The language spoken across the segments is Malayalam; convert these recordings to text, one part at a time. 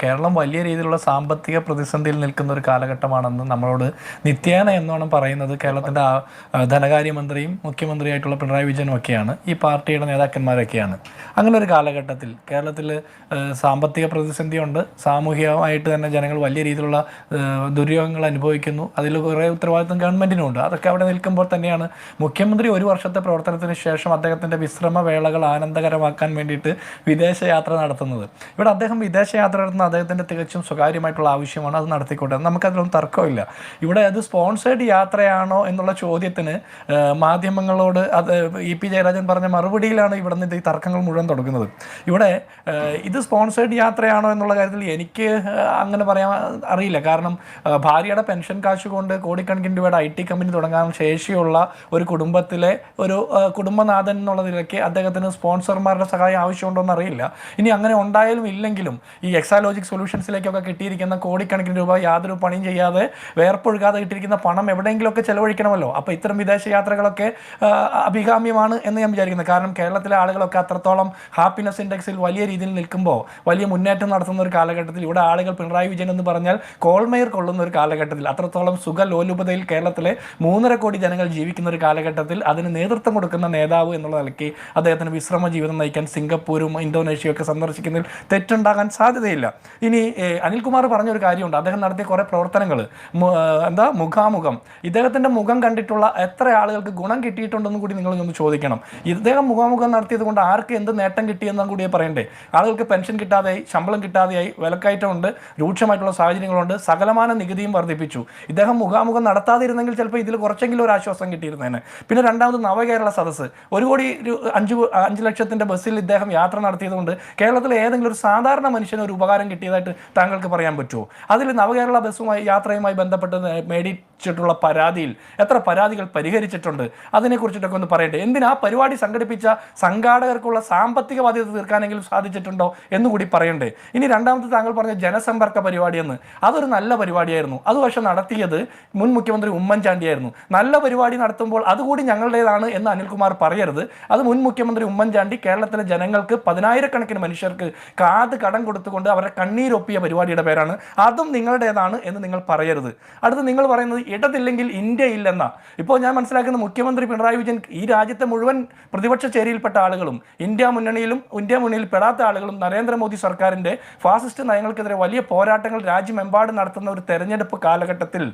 കേരളം വലിയ രീതിയിലുള്ള സാമ്പത്തിക പ്രതിസന്ധിയിൽ നിൽക്കുന്ന ഒരു കാലഘട്ടമാണെന്ന് നമ്മളോട് നിത്യേന എന്നോണം പറയുന്നത് കേരളത്തിൻ്റെ ധനകാര്യമന്ത്രിയും മുഖ്യമന്ത്രിയായിട്ടുള്ള പിണറായി വിജയനും ഒക്കെയാണ്, ഈ പാർട്ടിയുടെ നേതാക്കന്മാരൊക്കെയാണ്. അങ്ങനെ ഒരു കാലഘട്ടത്തിൽ കേരളത്തിൽ സാമ്പത്തിക പ്രതിസന്ധിയുണ്ട്, സാമൂഹികമായിട്ട് തന്നെ ജനങ്ങൾ വലിയ രീതിയിലുള്ള ദുര്യോഗങ്ങൾ അനുഭവിക്കുന്നു. അതിൽ കുറേ ഉത്തരവാദിത്വം ഗവൺമെൻറ്റിനുണ്ട്. അതൊക്കെ അവിടെ നിൽക്കുമ്പോൾ തന്നെയാണ് മുഖ്യമന്ത്രി ഒരു വർഷത്തെ പ്രവർത്തനത്തിന് ശേഷം അദ്ദേഹത്തിൻ്റെ വിശ്രമവേളകൾ ആനന്ദകരമാക്കാൻ വേണ്ടിയിട്ട് വിദേശയാത്ര നടത്തുന്നത്. ഇവിടെ അദ്ദേഹം വിദേശയാത്ര നടത്തുന്ന അദ്ദേഹത്തിൻ്റെ തികച്ചും സ്വകാര്യമായിട്ടുള്ള ആവശ്യമാണ്, അത് നടത്തിക്കോട്ടെ, നമുക്കതിലൊന്നും തർക്കമില്ല. ഇവിടെ അത് സ്പോൺസേഡ് യാത്രയാണോ എന്നുള്ള ചോദ്യത്തിന് മാധ്യമങ്ങളോട് അത് ഇ.പി. ജയരാജൻ പറഞ്ഞ മറുപടിയിലാണ് ഇവിടെ നിന്ന് ഈ തർക്കങ്ങൾ മുഴുവൻ തുടങ്ങുന്നത്. ഇവിടെ ഇത് സ്പോൺസേഡ് യാത്രയാണോ എന്നുള്ള കാര്യത്തിൽ എനിക്ക് അങ്ങനെ പറയാൻ അറിയില്ല. കാരണം ഭാര്യയുടെ പെൻഷൻ കാശ് കൊണ്ട് കോടിക്കണക്കിന് രൂപയുടെ IT കമ്പനി തുടങ്ങാൻ ശേഷിയുള്ള ഒരു കുടുംബത്തിലെ ഒരു കുടുംബനാഥൻ എന്നുള്ള നിലയ്ക്ക് അദ്ദേഹത്തിന് സ്പോൺസർമാരുടെ സഹായം ആവശ്യമുണ്ടോയെന്ന് അറിയില്ല. ഇനി അങ്ങനെ ഉണ്ടായാലും ഇല്ലെങ്കിലും ഈ എക്സാലോജിക് സൊല്യൂഷൻസിലേക്കൊക്കെ കിട്ടിയിരിക്കുന്ന കോടിക്കണക്കിന് രൂപ യാതൊരു പണിയും ചെയ്യാതെ വേർപ്പൊഴുകാതെ കിട്ടിയിരിക്കുന്ന പണം എവിടെയെങ്കിലുമൊക്കെ ചെലവഴിക്കണമല്ലോ. അപ്പോൾ ഇത്തരം വിദേശ യാത്രകളൊക്കെ അഭികാമ്യമാണ് എന്ന് ഞാൻ വിചാരിക്കുന്നത്. കാരണം കേരളത്തിലെ ആളുകളൊക്കെ അത്രത്തോളം ഹാപ്പിനെസ് ഇൻഡെക്സിൽ വലിയ രീതിയിൽ നിൽക്കുമ്പോൾ, വലിയ മുന്നേറ്റം നടത്തുന്ന ഒരു കാലഘട്ടത്തിൽ, ഇവിടെ ആളുകൾ പിണറായി വിജയൻ എന്ന് പറഞ്ഞാൽ കോൾമേർ കൊള്ളുന്ന ഒരു കാലഘട്ടത്തിൽ, അത്രത്തോളം സുഖലോലുപതയിൽ കേരളത്തിലെ 3.5 കോടി ജനങ്ങൾ ജീവിക്കുന്ന ഒരു കാലഘട്ടത്തിൽ അതിന് നേതൃത്വം കൊടുക്കുന്ന നേതാവ് എന്നുള്ള നിലയ്ക്ക് അദ്ദേഹത്തിന് വിശ്രമ ജീവിതം നയിക്കാൻ സിംഗപ്പൂരും ഇന്തോനേഷ്യയും ഒക്കെ സന്ദർശിക്കുന്നതിൽ തെറ്റുണ്ടാകാൻ സാധ്യതയില്ല. ഇനി അനിൽകുമാർ പറഞ്ഞൊരു കാര്യമുണ്ട്, അദ്ദേഹം നടത്തിയ കുറേ പ്രവർത്തനങ്ങൾ, മുഖാമുഖം, ഇദ്ദേഹത്തിൻ്റെ മുഖം കണ്ടിട്ടുള്ള എത്ര ആളുകൾക്ക് ഗുണം കിട്ടിയിട്ടുണ്ടെന്ന് കൂടി നിങ്ങളൊന്ന് ചോദിക്കണം. ഇദ്ദേഹം മുഖാമുഖം നടത്തിയത് കൊണ്ട് ആർക്ക് എന്ത് നേട്ടം കിട്ടിയെന്നും കൂടി പറയണ്ടേ. ആളുകൾക്ക് പെൻഷൻ കിട്ടാതെയായി, ശമ്പളം കിട്ടാതെയായി, വിലക്കയറ്റമുണ്ട്, രൂക്ഷമായിട്ടുള്ള സാഹചര്യങ്ങളുണ്ട്, സകലമാന നികുതിയും വർദ്ധിപ്പിച്ചു. ഇദ്ദേഹം മുഖാമുഖം നടത്താതിരുന്നെങ്കിൽ ചിലപ്പോൾ ഇതിൽ കുറച്ചെങ്കിലും ഒരു ആശ്വാസം കിട്ടിയിരുന്നേനെ. പിന്നെ രണ്ടാമത് നവകേരള സദസ്സ്, 1.5 ലക്ഷത്തിൻ്റെ ബസ്സിൽ ഇദ്ദേഹം യാത്ര നടത്തിയതുകൊണ്ട് കേരളത്തിലെ ഏതെങ്കിലും ഒരു സാധാരണ മനുഷ്യന് ഒരു ഉപകാരം കിട്ടിയതായിട്ട് താങ്കൾക്ക് പറയാൻ പറ്റുമോ? അതിൽ നവകേരള ബസ്സുമായി യാത്രയുമായി ബന്ധപ്പെട്ട് മേടിച്ചിട്ടുള്ള പരാതിയിൽ എത്ര പരാതികൾ പരിഹരിച്ചിട്ടുണ്ട്, അതിനെക്കുറിച്ചിട്ടൊക്കെ ഒന്ന് പറയട്ടെ. എന്തിനാ പരിപാടി സംഘടിപ്പിച്ച സംഘാടകർക്കുള്ള സാമ്പത്തിക ബാധ്യത തീർക്കാനെങ്കിലും സാധിച്ചിട്ടുണ്ടോ എന്നുകൂടി പറയണ്ടേ. ഇനി രണ്ടാമത്തെ താങ്കൾ പറഞ്ഞ ജനസമ്പർക്ക പരിപാടിയെന്ന്, അതൊരു നല്ല പരിപാടിയായിരുന്നു. അത് പക്ഷെ നടത്തിയത് മുൻ മുഖ്യമന്ത്രി ഉമ്മൻചാണ്ടിയായിരുന്നു. നല്ല പരിപാടി നടത്തുമ്പോൾ അതുകൂടി ഞങ്ങളുടേതാണ് എന്ന് അനിൽകുമാർ പറയരുത്. അത് മുൻ മുഖ്യമന്ത്രി ഉമ്മൻചാണ്ടി കേരളത്തിലെ ജനങ്ങൾക്ക് 10,000-കണക്കിന് മനുഷ്യർക്ക് കാത് കടം കൊടുത്തുകൊണ്ട് അവരുടെ കണ്ണീരൊപ്പിയ പരിപാടിയുടെ പേരാണ്. അതും നിങ്ങളുടേതാണ് എന്ന് നിങ്ങൾ പറയരുത്. അടുത്ത് നിങ്ങൾ പറയുന്നത് ഇടതില്ലെങ്കിൽ ഇന്ത്യ ഇല്ലെന്ന. ഇപ്പോൾ ഞാൻ മനസ്സിലാക്കുന്ന മുഖ്യമന്ത്രി പിണറായി വിജയൻ ഈ രാജ്യത്തെ മുഴുവൻ പ്രതിപക്ഷ ചേരിയിൽപ്പെട്ട ആളുകളും ഇന്ത്യ മുന്നണിയിൽ പെടാത്ത ആളുകളും നരേന്ദ്രമോദി സർക്കാരിൻ്റെ ഫാസിസ്റ്റ് നയങ്ങൾക്കെതിരെ വലിയ പോരാട്ടങ്ങൾ രാജ്യമെമ്പാടും നടത്തുന്ന ഒരു തെരഞ്ഞെടുപ്പ് കാലഘട്ടത്തിൽ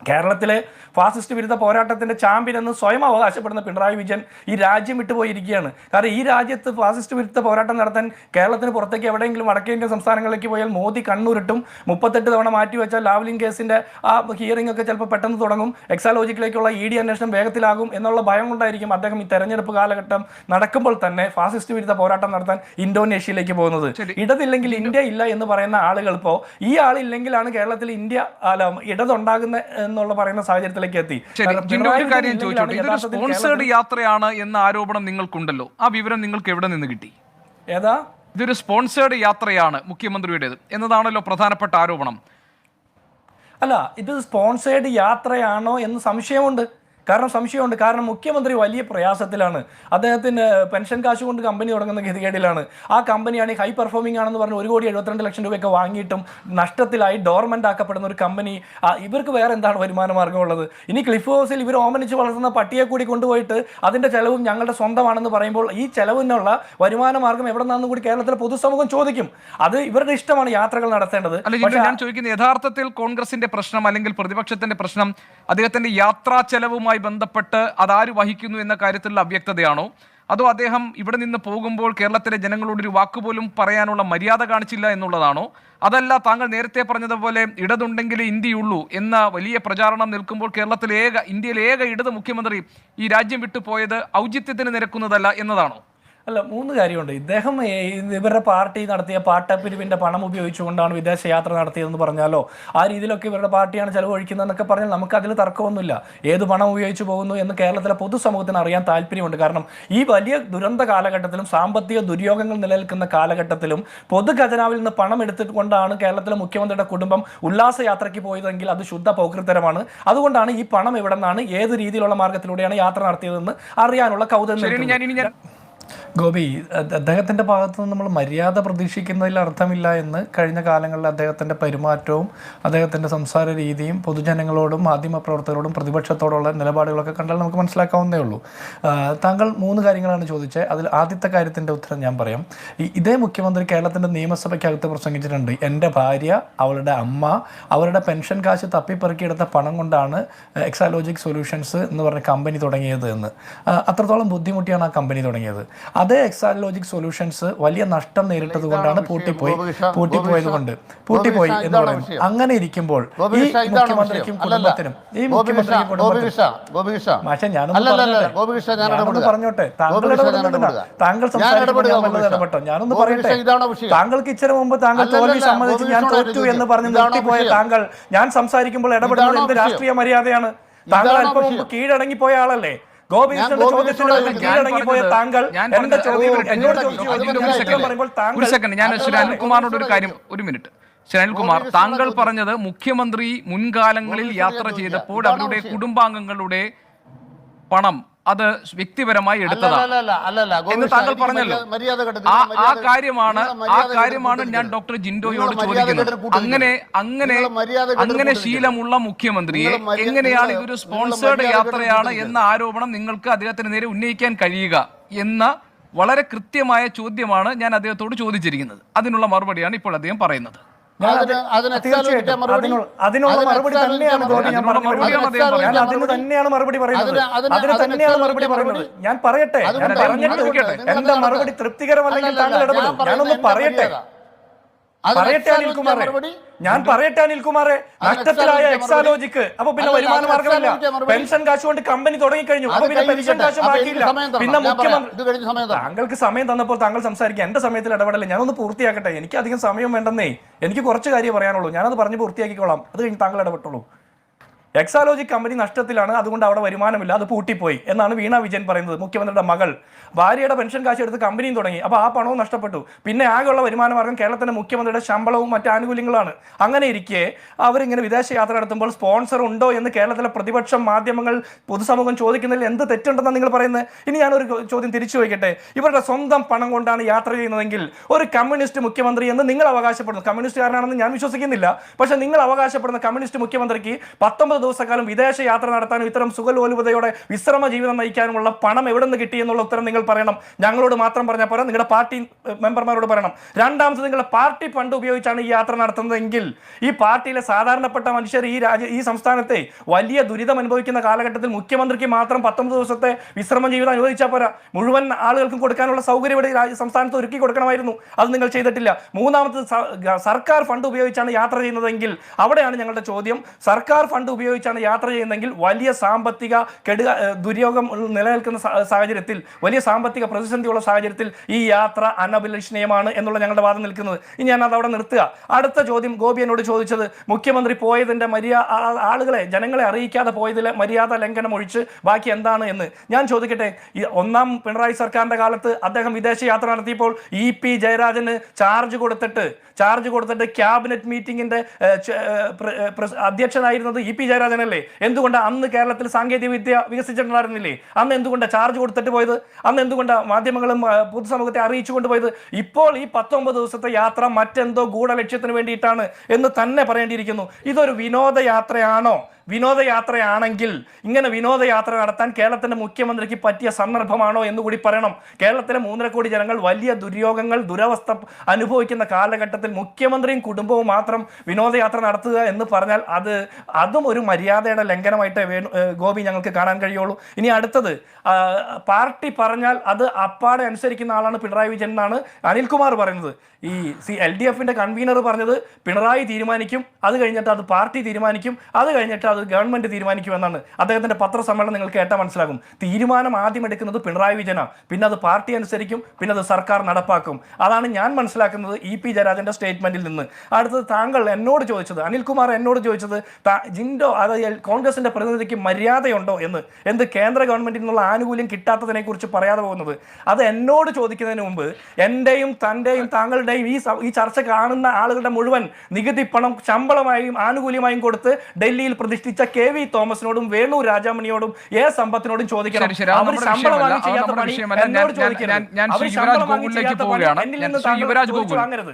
കേരളത്തിലെ ഫാസിസ്റ്റ് വിരുദ്ധ പോരാട്ടത്തിൻ്റെ ചാമ്പ്യൻ എന്ന് സ്വയം അവകാശപ്പെടുന്ന പിണറായി വിജയൻ ഈ രാജ്യം വിട്ടുപോയിരിക്കുകയാണ്. കാരണം ഈ രാജ്യത്ത് ഫാസിസ്റ്റ് വിരുദ്ധ പോരാട്ടം നടത്താൻ കേരളത്തിന് പുറത്തേക്ക് എവിടെയെങ്കിലും വടക്കേ ഇന്ത്യൻ സംസ്ഥാനങ്ങളിലേക്ക് പോയാൽ മോദി കണ്ണൂരിട്ടും 38 തവണ മാറ്റിവെച്ചാൽ ലാവ്ലിൻ കേസിൻ്റെ ആ ഹിയറിംഗ് ഒക്കെ ചിലപ്പോൾ പെട്ടെന്ന് തുടങ്ങും, എക്സാലോജിക്കിലേക്കുള്ള ED അന്വേഷണം വേഗത്തിലാകും എന്നുള്ള ഭയം കൊണ്ടായിരിക്കും അദ്ദേഹം ഈ തെരഞ്ഞെടുപ്പ് കാലഘട്ടം നടക്കുമ്പോൾ തന്നെ ഫാസിസ്റ്റ് വിരുദ്ധ പോരാട്ടം നടത്താൻ ഇന്തോനേഷ്യയിലേക്ക് പോകുന്നത്. ഇടതില്ലെങ്കിൽ ഇന്ത്യ ഇല്ല എന്ന് പറയുന്ന ആളുകൾ ഇപ്പോൾ ഈ ആളില്ലെങ്കിലാണ് കേരളത്തിൽ ഇടതുണ്ടാകുന്ന എന്നുള്ള പറയുന്ന സാഹചര്യത്തിലേക്ക് എത്തി. ഇതൊരു സ്പോൺസേഡ് യാത്രയാണ് എന്ന ആരോപണം നിങ്ങൾക്കുണ്ടല്ലോ, ആ വിവരം നിങ്ങൾക്ക് എവിടെ നിന്ന് കിട്ടി? ഏതാ? ഇതൊരു സ്പോൺസേഡ് യാത്രയാണ് മുഖ്യമന്ത്രിയുടേത് എന്നതാണല്ലോ പ്രധാനപ്പെട്ട ആരോപണം. അല്ല, ഇത് സ്പോൺസേഡ് യാത്രയാണോ എന്ന് സംശയമുണ്ട്. കാരണം മുഖ്യമന്ത്രി വലിയ പ്രയാസത്തിലാണ്. അദ്ദേഹത്തിന് പെൻഷൻ കാശ് കൊണ്ട് കമ്പനി തുടങ്ങുന്ന ഗതികേടിലാണ്. ആ കമ്പനിയാണ് ഹൈ പെർഫോമിംഗ് ആണെന്ന് പറഞ്ഞ് 1,72,00,000 രൂപയൊക്കെ വാങ്ങിയിട്ടും നഷ്ടത്തിലായി ഡോർമെൻ്റ് ആക്കപ്പെടുന്ന ഒരു കമ്പനി. ഇവർക്ക് വേറെ എന്താണ് വരുമാന മാർഗമുള്ളത്? ഇനി ക്ലിഫ് ഹൗസിൽ ഇവർ ഓമനിച്ച് വളർത്തുന്ന പട്ടിയെ കൂടി കൊണ്ടുപോയിട്ട് അതിൻ്റെ ചെലവും ഞങ്ങളുടെ സ്വന്തമാണെന്ന് പറയുമ്പോൾ ഈ ചെലവിനുള്ള വരുമാന മാർഗം എവിടെ നിന്നാണെന്ന് കൂടി കേരളത്തിലെ പൊതുസമൂഹം ചോദിക്കും. അത് ഇവരുടെ ഇഷ്ടമാണ് യാത്രകൾ നടത്തേണ്ടത്. ഞാൻ ചോദിക്കുന്നത്, യഥാർത്ഥത്തിൽ കോൺഗ്രസിന്റെ പ്രശ്നം അല്ലെങ്കിൽ പ്രതിപക്ഷത്തിന്റെ പ്രശ്നം അദ്ദേഹത്തിന്റെ യാത്രാ ചെലവുമായി ബന്ധപ്പെട്ട് അതാര് വഹിക്കുന്നു എന്ന കാര്യത്തിലുള്ള അവ്യക്തതയാണോ, അതോ അദ്ദേഹം ഇവിടെ നിന്ന് പോകുമ്പോൾ കേരളത്തിലെ ജനങ്ങളോട് ഒരു വാക്കുപോലും പറയാനുള്ള മര്യാദ കാണിച്ചില്ല എന്നുള്ളതാണോ, അതല്ല താങ്കൾ നേരത്തെ പറഞ്ഞതുപോലെ ഇടതുണ്ടെങ്കിലേ ഇന്ത്യയുള്ളൂ എന്ന വലിയ പ്രചാരണം നിൽക്കുമ്പോൾ ഇന്ത്യയിലെ ഏക ഇടത് മുഖ്യമന്ത്രി ഈ രാജ്യം വിട്ടുപോയത് ഔചിത്യത്തിന് നിരക്കുന്നതല്ല എന്നതാണോ? അല്ല, 3 കാര്യമുണ്ട്. ഇദ്ദേഹം ഇവരുടെ പാർട്ടി നടത്തിയ പാട്ടപ്പിരിവിൻ്റെ പണം ഉപയോഗിച്ചുകൊണ്ടാണ് വിദേശയാത്ര നടത്തിയതെന്ന് പറഞ്ഞാലോ, ആ രീതിയിലൊക്കെ ഇവരുടെ പാർട്ടിയാണ് ചെലവഴിക്കുന്നതെന്നൊക്കെ പറഞ്ഞാൽ നമുക്കതിൽ തർക്കമൊന്നുമില്ല. ഏത് പണം ഉപയോഗിച്ച് പോകുന്നു എന്ന് കേരളത്തിലെ പൊതുസമൂഹത്തിന് അറിയാൻ താല്പര്യമുണ്ട്. കാരണം ഈ വലിയ ദുരന്ത കാലഘട്ടത്തിലും സാമ്പത്തിക ദുര്യോഗങ്ങൾ നിലനിൽക്കുന്ന കാലഘട്ടത്തിലും പൊതു ഖജനാവിൽ നിന്ന് പണം എടുത്തുകൊണ്ടാണ് കേരളത്തിലെ മുഖ്യമന്ത്രിയുടെ കുടുംബം ഉല്ലാസയാത്രയ്ക്ക് പോയതെങ്കിൽ അത് ശുദ്ധ പൗകൃത്തരമാണ്. അതുകൊണ്ടാണ് ഈ പണം എവിടെ നിന്നാണ്, ഏത് രീതിയിലുള്ള മാർഗത്തിലൂടെയാണ് യാത്ര നടത്തിയതെന്ന് അറിയാനുള്ള കൗതുകം. ഗോപി, അദ്ദേഹത്തിൻ്റെ ഭാഗത്തു നിന്ന് നമ്മൾ മര്യാദ പ്രതീക്ഷിക്കുന്നതിൽ അർത്ഥമില്ല എന്ന് കഴിഞ്ഞ കാലങ്ങളിൽ അദ്ദേഹത്തിൻ്റെ പെരുമാറ്റവും അദ്ദേഹത്തിൻ്റെ സംസാര രീതിയും പൊതുജനങ്ങളോടും മാധ്യമപ്രവർത്തകരോടും പ്രതിപക്ഷത്തോടുള്ള നിലപാടുകളൊക്കെ കണ്ടാൽ നമുക്ക് മനസ്സിലാക്കാവുന്നേ ഉള്ളൂ. താങ്കൾ 3 കാര്യങ്ങളാണ് ചോദിച്ചത്. അതിൽ ആദ്യത്തെ കാര്യത്തിൻ്റെ ഉത്തരം ഞാൻ പറയാം. ഇതേ മുഖ്യമന്ത്രി കേരളത്തിൻ്റെ നിയമസഭയ്ക്കകത്ത് പ്രസംഗിച്ചിട്ടുണ്ട്. എൻ്റെ ഭാര്യ, അവളുടെ അമ്മ, അവരുടെ പെൻഷൻ കാശ് തപ്പിപ്പെറുക്കിയെടുത്ത പണം കൊണ്ടാണ് എക്സാലോജിക് സൊല്യൂഷൻസ് എന്ന് പറഞ്ഞ കമ്പനി തുടങ്ങിയത് എന്ന്. അത്രത്തോളം ബുദ്ധിമുട്ടിയാണ് ആ കമ്പനി തുടങ്ങിയത്. അതേ എക്സാലോജിക് സൊല്യൂഷൻസ് വലിയ നഷ്ടം നേരിട്ടത് കൊണ്ടാണ് പൂട്ടിപ്പോയി എന്ന് പറയുന്നത്. അങ്ങനെ ഇരിക്കുമ്പോൾ ഈ മുഖ്യമന്ത്രിക്കും കുടുംബത്തിനും ഞാനൊന്ന് പറഞ്ഞോട്ടെ, താങ്കൾ സംസാരിക്കപ്പെട്ടോ, ഞാനൊന്ന് പറയട്ടെ. താങ്കൾക്ക് ഇച്ചിരി മുമ്പ് താങ്കൾ തോൽവി സമ്മതിച്ച് ഞാൻ തോറ്റു എന്ന് പറഞ്ഞ് നിർത്തിപ്പോയ താങ്കൾ ഞാൻ സംസാരിക്കുമ്പോൾ ഇടപെടുന്നത് എന്ത് രാഷ്ട്രീയ മര്യാദയാണ്? താങ്കൾ അല്പം മുമ്പ് കീഴടങ്ങിപ്പോയ ആളല്ലേ? ഗോപികൃഷ്ണന്റെ ചോദ്യത്തിന് കീഴടങ്ങിപ്പോയ താങ്കൾ എന്റെ ചോദ്യം ഞാൻ ശ്രീ അനിൽകുമാറിനോട് ഒരു കാര്യം, ഒരു മിനിറ്റ്. ശ്രീ അനിൽകുമാർ, താങ്കൾ പറഞ്ഞത് മുഖ്യമന്ത്രി മുൻകാലങ്ങളിൽ യാത്ര ചെയ്തപ്പോൾ അവരുടെ കുടുംബാംഗങ്ങളുടെ പണം അത് വ്യക്തിപരമായി എടുത്തതാണ് എന്ന് താങ്കൾ പറഞ്ഞല്ലോ. ആ കാര്യമാണ് ഞാൻ ഡോക്ടർ ജിൻഡോയോട് ചോദിക്കുന്നത്. അങ്ങനെ ശീലമുള്ള മുഖ്യമന്ത്രിയെ എങ്ങനെയാണ് ഇതൊരു സ്പോൺസേർഡ് യാത്രയാണ് എന്ന ആരോപണം നിങ്ങൾക്ക് അദ്ദേഹത്തിന് നേരെ ഉന്നയിക്കാൻ കഴിയുക എന്ന വളരെ കൃത്യമായ ചോദ്യമാണ് ഞാൻ അദ്ദേഹത്തോട് ചോദിച്ചിരിക്കുന്നത്. അതിനുള്ള മറുപടിയാണ് ഇപ്പോൾ അദ്ദേഹം പറയുന്നത്. അതിനുള്ള മറുപടി തന്നെയാണ് മറുപടി പറയുന്നത്. ഞാൻ പറയട്ടെ, എന്റെ മറുപടി തൃപ്തികരമല്ലെങ്കിൽ താങ്കൾ ഇടപെടും. ഞാനൊന്ന് പറയട്ടെ അനിൽകുമാറെ, അനിൽകുമാറെ, നഷ്ടത്തിലായ എക്സാലോജിക്ക് അപ്പൊ പിന്നെ വരുമാന മാർഗമില്ല. പെൻഷൻ കാശ് കൊണ്ട് കമ്പനി തുടങ്ങിക്കഴിഞ്ഞു. അപ്പൊ പിന്നെ പെൻഷൻ കാശ് ബാക്കിയില്ല. പിന്നെ മുഖ്യമന്ത്രി താങ്കൾക്ക് സമയം തന്നപ്പോൾ താങ്കൾ സംസാരിക്കുക. എന്റെ സമയത്തിൽ ഇടപെടല്ലേ. ഞാനൊന്ന് പൂർത്തിയാക്കട്ടെ. എനിക്ക് അധികം സമയം വേണ്ടെന്നേ. എനിക്ക് കുറച്ച് കാര്യം പറയാനുള്ളൂ. ഞാനത് പറഞ്ഞ് പൂർത്തിയാക്കിക്കോളാം. അത് കഴിഞ്ഞ് താങ്കൾ ഇടപെട്ടുള്ളൂ. എക്സാലോജിക് കമ്പനി നഷ്ടത്തിലാണ്, അതുകൊണ്ട് അവിടെ വരുമാനമില്ല, അത് പൂട്ടിപ്പോയി എന്നാണ് വീണ വിജയൻ പറയുന്നത്. മുഖ്യമന്ത്രിയുടെ മകൾ ഭാര്യയുടെ പെൻഷൻ കാശ് എടുത്ത് കമ്പനിയും തുടങ്ങി. അപ്പോൾ ആ പണവും നഷ്ടപ്പെട്ടു. പിന്നെ ആകെയുള്ള വരുമാന മാർഗം കേരളത്തിലെ മുഖ്യമന്ത്രിയുടെ ശമ്പളവും മറ്റ് ആനുകൂല്യങ്ങളാണ്. അങ്ങനെ ഇരിക്കെ അവരിങ്ങനെ വിദേശ യാത്ര നടത്തുമ്പോൾ സ്പോൺസർ ഉണ്ടോ എന്ന് കേരളത്തിലെ പ്രതിപക്ഷം, മാധ്യമങ്ങൾ, പൊതുസമൂഹം ചോദിക്കുന്നതിൽ എന്ത് തെറ്റുണ്ടെന്നാണ് നിങ്ങൾ പറയുന്നത്? ഇനി ഞാനൊരു ചോദ്യം തിരിച്ചു വയ്ക്കട്ടെ. ഇവരുടെ സ്വന്തം പണം കൊണ്ടാണ് യാത്ര ചെയ്യുന്നതെങ്കിൽ ഒരു കമ്മ്യൂണിസ്റ്റ് മുഖ്യമന്ത്രി എന്ന് നിങ്ങൾ അവകാശപ്പെടുന്നു, കമ്മ്യൂണിസ്റ്റുകാരനാണെന്ന് ഞാൻ വിശ്വസിക്കുന്നില്ല, പക്ഷേ നിങ്ങൾ അവകാശപ്പെടുന്ന കമ്മ്യൂണിസ്റ്റ് മുഖ്യമന്ത്രിക്ക് 19 ദിവസക്കാലം വിദേശ യാത്ര നടത്താനും ഇത്തരം സുഖലോലുപതയോടെ വിശ്രമ ജീവിതം നയിക്കാനുമുള്ള പണം എവിടെ നിന്ന് കിട്ടി എന്നുള്ള ഉത്തരം നിങ്ങൾ പറയണം. ഞങ്ങളോട് മാത്രം പറഞ്ഞാൽ പോരാ, നിങ്ങളുടെ പാർട്ടി മെമ്പർമാരോട് പറയണം. രണ്ടാമത്, നിങ്ങളുടെ പാർട്ടി ഫണ്ട് ഉപയോഗിച്ചാണ് ഈ യാത്ര നടത്തുന്നതെങ്കിൽ ഈ പാർട്ടിയിലെ സാധാരണപ്പെട്ട മനുഷ്യർ ഈ സംസ്ഥാനത്തെ വലിയ ദുരിതം അനുഭവിക്കുന്ന കാലഘട്ടത്തിൽ മുഖ്യമന്ത്രിക്ക് മാത്രം 19 ദിവസത്തെ വിശ്രമ ജീവിതം അനുവദിച്ചാൽ പോരാ, മുഴുവൻ ആളുകൾക്കും കൊടുക്കാനുള്ള സൗകര്യം ഇവിടെ സംസ്ഥാനത്ത് ഒരുക്കി കൊടുക്കണമായിരുന്നു. അത് നിങ്ങൾ ചെയ്തിട്ടില്ല. മൂന്നാമത്, സർക്കാർ ഫണ്ട് ഉപയോഗിച്ചാണ് യാത്ര ചെയ്യുന്നതെങ്കിൽ അവിടെയാണ് ഞങ്ങളുടെ ചോദ്യം. സർക്കാർ ഫണ്ട് ഉപയോഗിച്ചാണ് യാത്ര ചെയ്യുന്നതെങ്കിൽ വലിയ സാമ്പത്തിക ദുര്യോഗം നിലനിൽക്കുന്ന സാഹചര്യത്തിൽ, വലിയ സാമ്പത്തിക പ്രതിസന്ധിയുള്ള സാഹചര്യത്തിൽ ഈ യാത്ര അനഭിലഷണീയമാണ് എന്നുള്ള ഞങ്ങളുടെ വാദം നിൽക്കുന്നത്. ഇനി ഞാൻ അത് അവിടെ നിർത്തുക. അടുത്ത ചോദ്യം ഗോപി എന്നോട് ചോദിച്ചത്, മുഖ്യമന്ത്രി പോയതിന്റെ ആളുകളെ, ജനങ്ങളെ അറിയിക്കാതെ പോയതിലെ മര്യാദ ലംഘനം ഒഴിച്ച് ബാക്കി എന്താണ് എന്ന് ഞാൻ ചോദിക്കട്ടെ. ഒന്നാം പിണറായി സർക്കാരിന്റെ കാലത്ത് അദ്ദേഹം വിദേശ യാത്ര നടത്തിയപ്പോൾ EP ജയരാജന് ചാർജ് കൊടുത്തിട്ട് ക്യാബിനറ്റ് മീറ്റിംഗിന്റെ അധ്യക്ഷനായിരുന്നത് EP ജയരാജനല്ലേ? എന്തുകൊണ്ട് അന്ന് കേരളത്തിൽ സാങ്കേതിക വിദ്യ വികസിച്ചിട്ടുണ്ടായിരുന്നില്ലേ? അന്ന് എന്തുകൊണ്ട് ചാർജ് കൊടുത്തിട്ട് പോയത്? അന്ന് എന്തുകൊണ്ട് മാധ്യമങ്ങളും പൊതുസമൂഹത്തെ അറിയിച്ചു കൊണ്ടുപോയത്? ഇപ്പോൾ ഈ 19 ദിവസത്തെ യാത്ര മറ്റെന്തോ ഗൂഢലക്ഷ്യത്തിന് വേണ്ടിയിട്ടാണ് എന്ന് തന്നെ പറയേണ്ടിയിരിക്കുന്നു. ഇതൊരു വിനോദയാത്രയാണോ? വിനോദയാത്രയാണെങ്കിൽ ഇങ്ങനെ വിനോദയാത്ര നടത്താൻ കേരളത്തിന്റെ മുഖ്യമന്ത്രിക്ക് പറ്റിയ സന്ദർഭമാണോ എന്നുകൂടി പറയണം. കേരളത്തിലെ 3.5 കോടി ജനങ്ങൾ വലിയ ദുര്യോഗങ്ങൾ, ദുരവസ്ഥ അനുഭവിക്കുന്ന കാലഘട്ടത്തിൽ മുഖ്യമന്ത്രിയും കുടുംബവും മാത്രം വിനോദയാത്ര നടത്തുക എന്ന് പറഞ്ഞാൽ അതും ഒരു മര്യാദയുടെ ലംഘനമായിട്ട് ഗോപി ഞങ്ങൾക്ക് കാണാൻ കഴിയുള്ളൂ. ഇനി അടുത്തത്, പാർട്ടി പറഞ്ഞാൽ അത് അപ്പാടെ അനുസരിക്കുന്ന ആളാണ് പിണറായി വിജയൻ എന്നാണ് അനിൽകുമാർ പറയുന്നത്. ഈ LDFന്റെ കൺവീനർ പറഞ്ഞത് പിണറായി തീരുമാനിക്കും, അത് കഴിഞ്ഞിട്ട് അത് പാർട്ടി തീരുമാനിക്കും, അത് കഴിഞ്ഞിട്ട് അത് ഗവൺമെന്റ് തീരുമാനിക്കുമെന്നാണ്. അദ്ദേഹത്തിന്റെ പത്രസമ്മേളനം നിങ്ങൾ കേട്ടാൽ മനസ്സിലാകും. തീരുമാനം ആദ്യം എടുക്കുന്നത് പിണറായി വിജയനാണ്, പിന്നെ അത് പാർട്ടി അനുസരിക്കും, പിന്നെ അത് സർക്കാർ നടപ്പാക്കും. അതാണ് ഞാൻ മനസ്സിലാക്കുന്നത് EP ജയരാജന്റെ സ്റ്റേറ്റ്മെന്റിൽ നിന്ന്. അടുത്തത്, താങ്കൾ എന്നോട് ചോദിച്ചത്, അനിൽകുമാർ എന്നോട് ചോദിച്ചത്, ജിൻഡോ അതായത് കോൺഗ്രസിന്റെ പ്രതിനിധിക്ക് മര്യാദയുണ്ടോ എന്ന്, എന്ത് കേന്ദ്ര ഗവൺമെന്റിൽ നിന്നുള്ള ആനുകൂല്യം കിട്ടാത്തതിനെ കുറിച്ച് പറയാതെ പോകുന്നത്. അത് എന്നോട് ചോദിക്കുന്നതിന് മുമ്പ് എന്റെയും തന്റെയും താങ്കളുടെയും ഈ ചർച്ച കാണുന്ന ആളുകളുടെ മുഴുവൻ നികുതി പണം ശമ്പളമായും ആനുകൂല്യമായും കൊടുത്ത് ഡൽഹിയിൽ പ്രതിഷ്ഠ പ്രതിഷ്ഠിച്ച KV തോമസിനോടും വേണു രാജാമണിയോടും സമ്പത്തിനോടും ചോദിക്കണം. ശരി, അത് അവർ നമ്മുടെ ശമ്പളം വിഷയമല്ല. വാങ്ങി ചെയ്യാത്ത അത് നമ്മുടെ പണി വിഷയമല്ല. എന്നോട് ഞാൻ ചോദിക്കരുത്. ശ്രീ അവർ യുവരാജ് ശമ്പളം വാങ്ങി ഗോകുലിലേക്ക് ചെയ്യാത്ത പണി പോവുകയാണ്. എന്നിൽ ഞാൻ നിന്ന് ശ്രീ താങ്കൾ യുവരാജ് ചോദിച്ചു ഗോകുൽ വാങ്ങരുത്.